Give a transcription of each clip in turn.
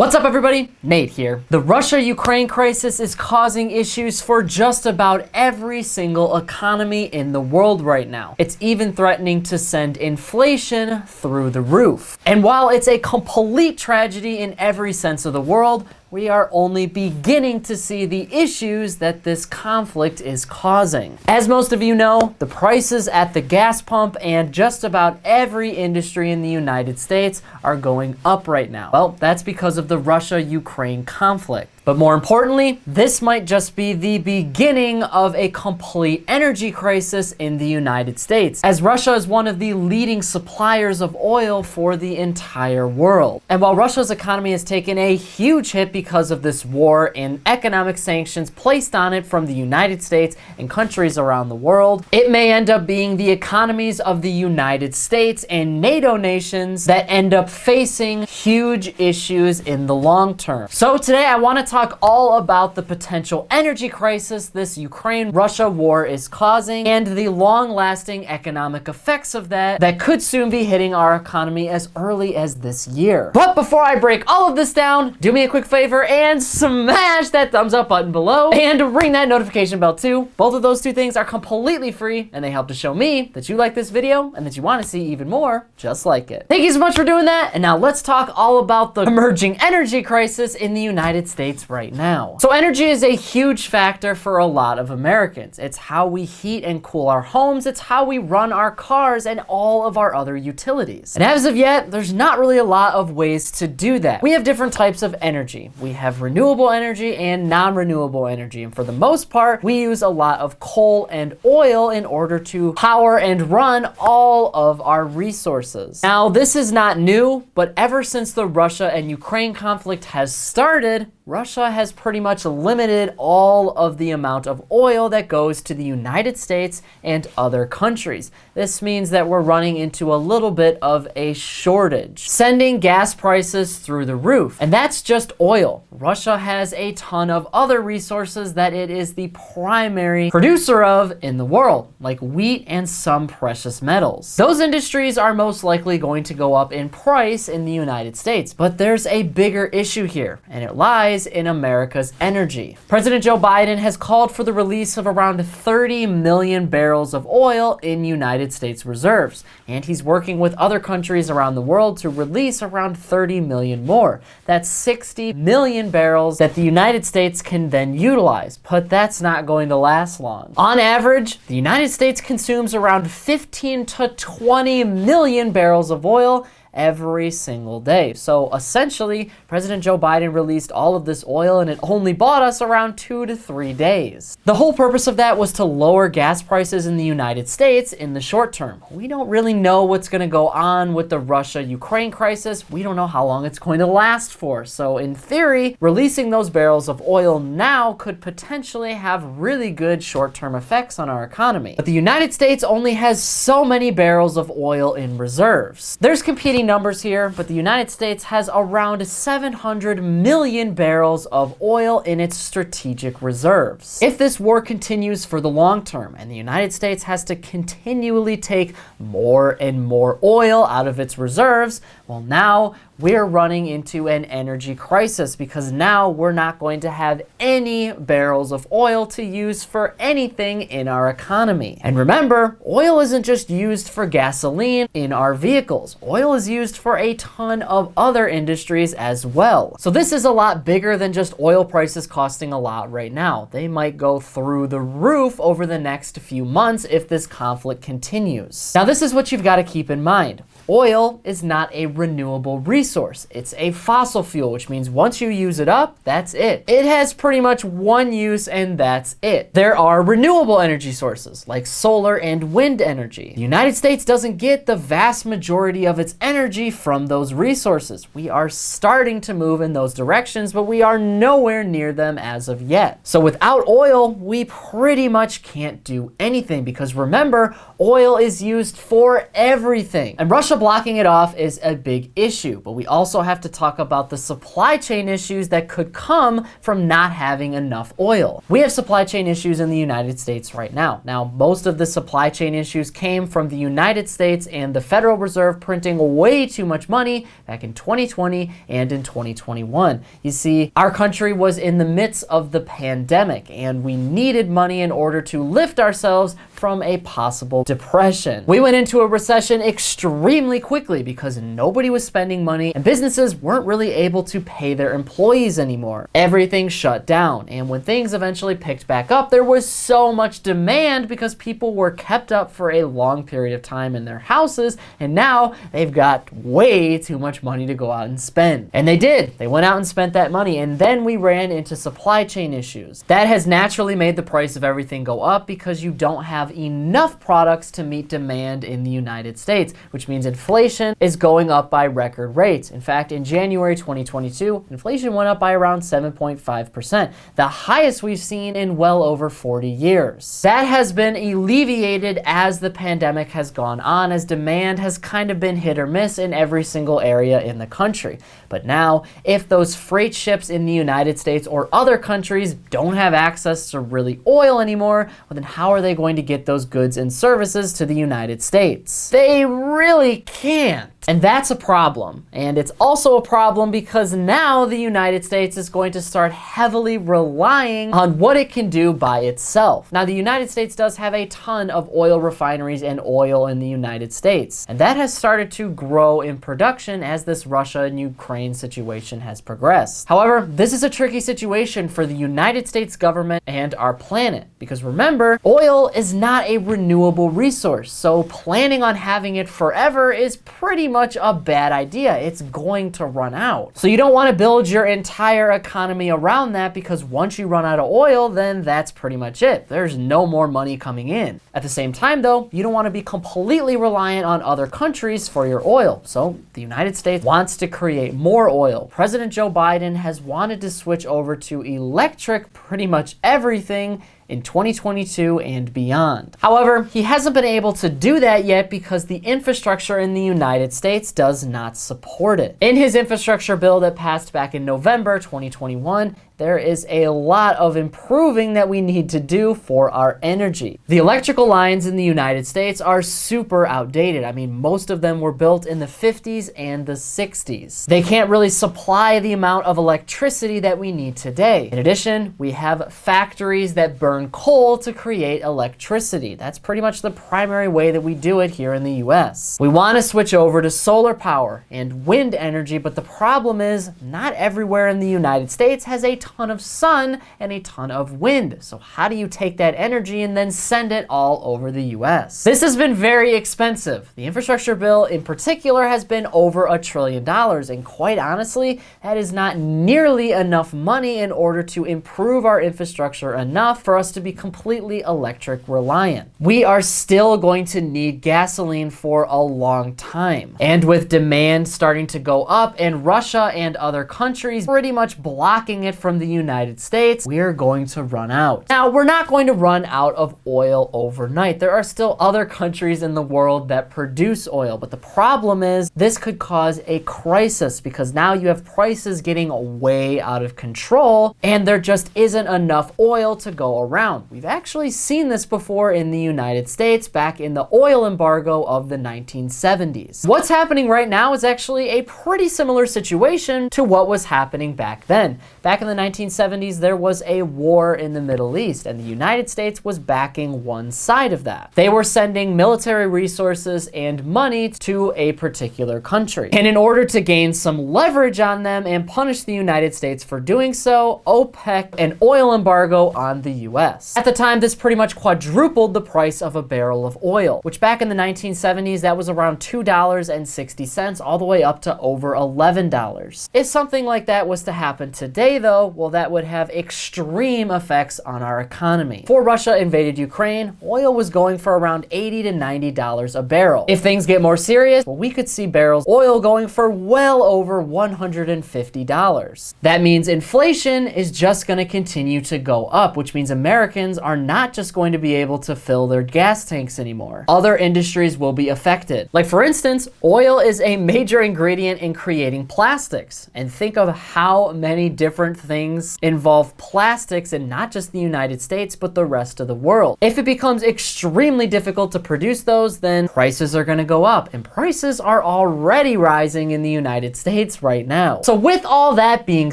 What's up everybody? Nate here. The Russia-Ukraine crisis is causing issues for just about every single economy in the world right now. It's even threatening to send inflation through the roof. And while it's a complete tragedy in every sense of the world, we are only beginning to see the issues that this conflict is causing. As most of you know, the prices at the gas pump and just about every industry in the United States are going up right now. Well, that's because of the Russia-Ukraine conflict. But more importantly, this might just be the beginning of a complete energy crisis in the United States, as Russia is one of the leading suppliers of oil for the entire world. And while Russia's economy has taken a huge hit because of this war and economic sanctions placed on it from the United States and countries around the world, it may end up being the economies of the United States and NATO nations that end up facing huge issues in the long term. So today I want to talk all about the potential energy crisis this Ukraine-Russia war is causing and the long-lasting economic effects of that could soon be hitting our economy as early as this year. But before I break all of this down, do me a quick favor and smash that thumbs up button below and ring that notification bell too. Both of those two things are completely free and they help to show me that you like this video and that you want to see even more just like it. Thank you so much for doing that, and now let's talk all about the emerging energy crisis in the United States right now. So energy is a huge factor for a lot of Americans. It's how we heat and cool our homes, it's how we run our cars and all of our other utilities. And as of yet, there's not really a lot of ways to do that. We have different types of energy. We have renewable energy and non-renewable energy, and for the most part, we use a lot of coal and oil in order to power and run all of our resources. Now, this is not new, but ever since the Russia and Ukraine conflict has started, Russia has pretty much limited all of the amount of oil that goes to the United States and other countries. This means that we're running into a little bit of a shortage, sending gas prices through the roof. And that's just oil. Russia has a ton of other resources that it is the primary producer of in the world, like wheat and some precious metals. Those industries are most likely going to go up in price in the United States, but there's a bigger issue here, and it lies in America's energy. President Joe Biden has called for the release of around 30 million barrels of oil in United States reserves, and he's working with other countries around the world to release around 30 million more. That's 60 million barrels that the United States can then utilize, but that's not going to last long. On average, the United States consumes around 15 to 20 million barrels of oil every single day. So essentially, President Joe Biden released all of this oil and it only bought us around 2 to 3 days. The whole purpose of that was to lower gas prices in the United States in the short term. We don't really know what's going to go on with the Russia-Ukraine crisis. We don't know how long it's going to last for. So in theory, releasing those barrels of oil now could potentially have really good short-term effects on our economy. But the United States only has so many barrels of oil in reserves. There's competing numbers here, but the United States has around 700 million barrels of oil in its strategic reserves. If this war continues for the long term and the United States has to continually take more and more oil out of its reserves, well, now we're running into an energy crisis because now we're not going to have any barrels of oil to use for anything in our economy. And remember, oil isn't just used for gasoline in our vehicles. Oil is used for a ton of other industries as well. So this is a lot bigger than just oil prices costing a lot right now. They might go through the roof over the next few months if this conflict continues. Now, this is what you've got to keep in mind. Oil is not a renewable resource. It's a fossil fuel, which means once you use it up, that's it. It has pretty much one use and that's it. There are renewable energy sources like solar and wind energy. The United States doesn't get the vast majority of its energy from those resources. We are starting to move in those directions, but we are nowhere near them as of yet. So without oil, we pretty much can't do anything because remember, oil is used for everything. And Russia blocking it off is a big issue, but we also have to talk about the supply chain issues that could come from not having enough oil. We have supply chain issues in the United States right now. Now, most of the supply chain issues came from the United States and the Federal Reserve printing way too much money back in 2020 and in 2021. You see, our country was in the midst of the pandemic and we needed money in order to lift ourselves from a possible depression. We went into a recession extremely quickly because nobody was spending money and businesses weren't really able to pay their employees anymore. Everything shut down, and when things eventually picked back up, there was so much demand because people were kept up for a long period of time in their houses, and now they've got way too much money to go out and spend. And they did. They went out and spent that money, and then we ran into supply chain issues. That has naturally made the price of everything go up because you don't have enough products to meet demand in the United States, which means inflation is going up by record rates. In fact, in January 2022, inflation went up by around 7.5%, the highest we've seen in well over 40 years. That has been alleviated as the pandemic has gone on, as demand has kind of been hit or miss in every single area in the country. But now, if those freight ships in the United States or other countries don't have access to really oil anymore, well then how are they going to get those goods and services to the United States? They really can't. And that's a problem. And it's also a problem because now the United States is going to start heavily relying on what it can do by itself. Now, the United States does have a ton of oil refineries and oil in the United States. And that has started to grow in production as this Russia and Ukraine situation has progressed. However, this is a tricky situation for the United States government and our planet. Because remember, oil is not a renewable resource. So planning on having it forever is pretty much a bad idea. It's going to run out. So you don't want to build your entire economy around that because once you run out of oil, then that's pretty much it. There's no more money coming in. At the same time though, you don't want to be completely reliant on other countries for your oil. So the United States wants to create more oil. President Joe Biden has wanted to switch over to electric pretty much everything in 2022 and beyond. However, he hasn't been able to do that yet because the infrastructure in the United States does not support it. In his infrastructure bill that passed back in November 2021, there is a lot of improving that we need to do for our energy. The electrical lines in the United States are super outdated. I mean, most of them were built in the 50s and the 60s. They can't really supply the amount of electricity that we need today. In addition, we have factories that burn coal to create electricity. That's pretty much the primary way that we do it here in the US. We want to switch over to solar power and wind energy, but the problem is not everywhere in the United States has a ton of sun and a ton of wind. So how do you take that energy and then send it all over the US? This has been very expensive. The infrastructure bill in particular has been over $1 trillion, and quite honestly, that is not nearly enough money in order to improve our infrastructure enough for us to be completely electric reliant. We are still going to need gasoline for a long time. And with demand starting to go up and Russia and other countries pretty much blocking it from the United States, we're going to run out. Now, we're not going to run out of oil overnight. There are still other countries in the world that produce oil, but the problem is this could cause a crisis because now you have prices getting way out of control and there just isn't enough oil to go around. We've actually seen this before in the United States back in the oil embargo of the 1970s. What's happening right now is actually a pretty similar situation to what was happening back then. Back in the 1970s, there was a war in the Middle East, and the United States was backing one side of that. They were sending military resources and money to a particular country. And in order to gain some leverage on them and punish the United States for doing so, OPEC an oil embargo on the US. At the time, this pretty much quadrupled the price of a barrel of oil, which back in the 1970s, that was around $2.60 all the way up to over $11. If something like that was to happen today, though, well, that would have extreme effects on our economy. Before Russia invaded Ukraine, oil was going for around $80 to $90 a barrel. If things get more serious, well, we could see barrels of oil going for well over $150. That means inflation is just going to continue to go up, which means Americans are not just going to be able to fill their gas tanks anymore. Other industries will be affected. Like, for instance, oil is a major ingredient in creating plastics. And think of how many different things involve plastics in not just the United States, but the rest of the world. If it becomes extremely difficult to produce those, then prices are going to go up. And prices are already rising in the United States right now. So with all that being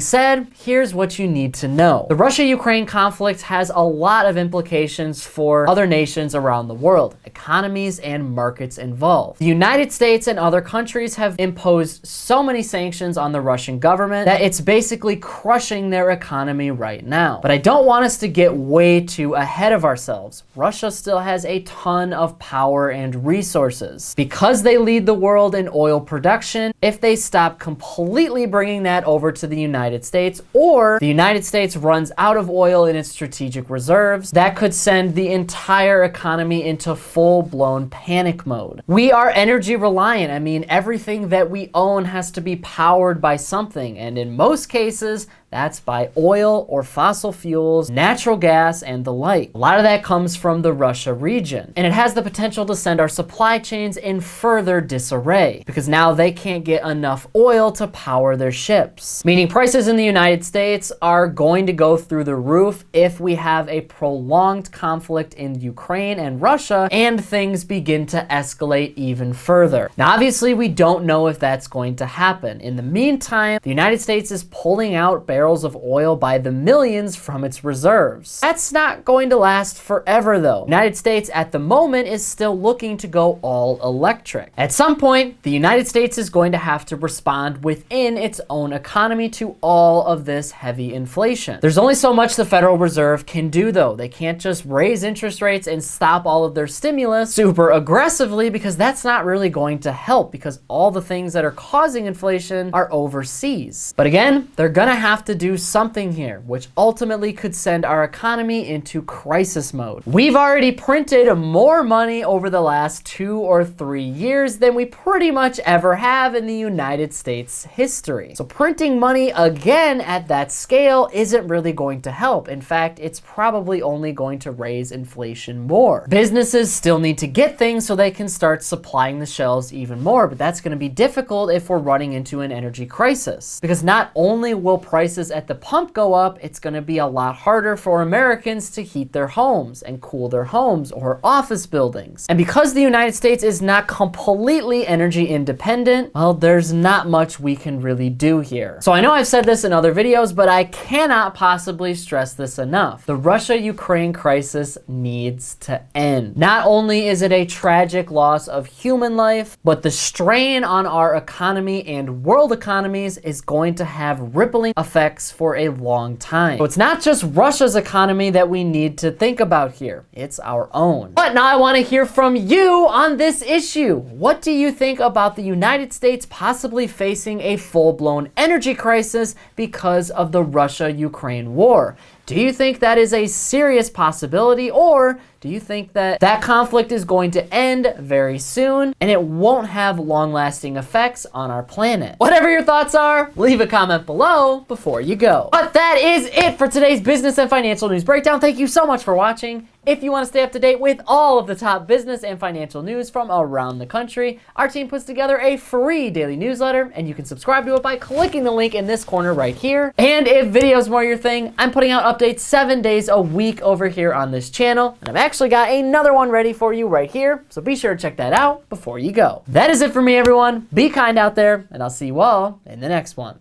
said, here's what you need to know. The Russia-Ukraine conflict has a lot of implications for other nations around the world, economies and markets involved. The United States and other countries have imposed so many sanctions on the Russian government that it's basically crushing their economy right now. But I don't want us to get way too ahead of ourselves. Russia still has a ton of power and resources. Because they lead the world in oil production, if they stop completely bringing that over to the United States, or the United States runs out of oil in its strategic reserves, that could send the entire economy into full-blown panic mode. We are energy reliant. I mean, everything that we own has to be powered by something, and in most cases, that's by oil or fossil fuels, natural gas, and the like. A lot of that comes from the Russia region, and it has the potential to send our supply chains in further disarray, because now they can't get enough oil to power their ships. Meaning prices in the United States are going to go through the roof if we have a prolonged conflict in Ukraine and Russia, and things begin to escalate even further. Now, obviously, we don't know if that's going to happen. In the meantime, the United States is pulling out barrels of oil by the millions from its reserves. That's not going to last forever though. The United States at the moment is still looking to go all electric. At some point, the United States is going to have to respond within its own economy to all of this heavy inflation. There's only so much the Federal Reserve can do though. They can't just raise interest rates and stop all of their stimulus super aggressively, because that's not really going to help, because all the things that are causing inflation are overseas. But again, they're gonna have to do something here, which ultimately could send our economy into crisis mode. We've already printed more money over the last 2 or 3 years than we pretty much ever have in the United States history. So printing money again at that scale isn't really going to help. In fact, it's probably only going to raise inflation more. Businesses still need to get things so they can start supplying the shelves even more, but that's going to be difficult if we're running into an energy crisis, because not only will prices at the pump go up, it's going to be a lot harder for Americans to heat their homes and cool their homes or office buildings. And because the United States is not completely energy independent, well, there's not much we can really do here. So I know I've said this in other videos, but I cannot possibly stress this enough. The Russia-Ukraine crisis needs to end. Not only is it a tragic loss of human life, but the strain on our economy and world economies is going to have rippling effects for a long time. So it's not just Russia's economy that we need to think about here. It's our own. But now I want to hear from you on this issue. What do you think about the United States possibly facing a full-blown energy crisis because of the Russia-Ukraine war? Do you think that is a serious possibility, or do you think that that conflict is going to end very soon and it won't have long-lasting effects on our planet? Whatever your thoughts are, leave a comment below before you go. But that is it for today's business and financial news breakdown. Thank you so much for watching. If you want to stay up to date with all of the top business and financial news from around the country, our team puts together a free daily newsletter, and you can subscribe to it by clicking the link in this corner right here. And if video's more your thing, I'm putting out updates 7 days a week over here on this channel, and I've actually got another one ready for you right here, so be sure to check that out before you go. That is it for me, everyone. Be kind out there, and I'll see you all in the next one.